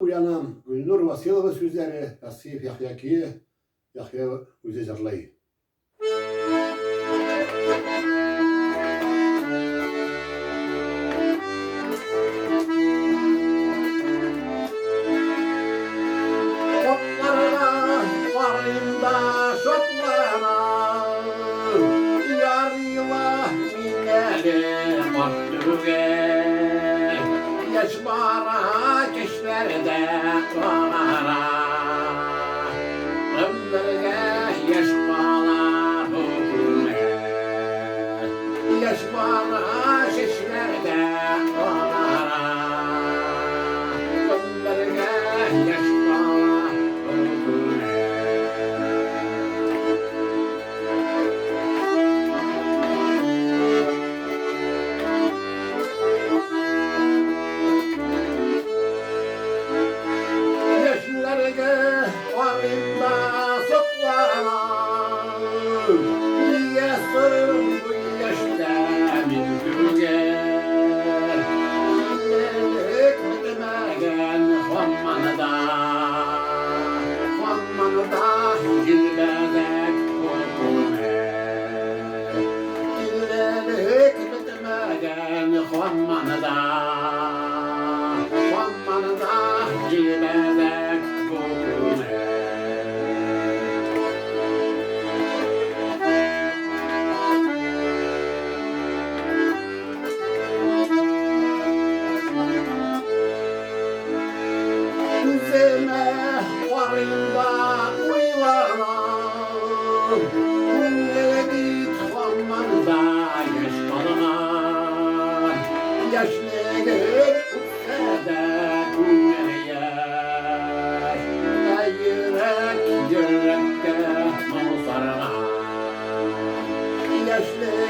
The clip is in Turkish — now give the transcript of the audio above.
uyanan Gülnur Vasılova sözleri Yasif Yahya'ki Yahya Üze Jarlayı. Şotlarına varayım da şotlarına yarıyla minleri baktırge yaş bara keşlerde kanara ömrüge yaş bala hukume yaş bara keşlerde kanara ömrüge yaş bala hukume. Varında soklara Yasın bu yaşta mülküger İllik bitmegen Hammanıda Gülbedek hukume İllik bitmegen Hammanıda Gülbedek hukume. Üzeme varında uyularım Kungelit Hammanıda yaş kalınar Yaşlıgır uksede kungeriyar Yürek yürekte namusarına Yaşlı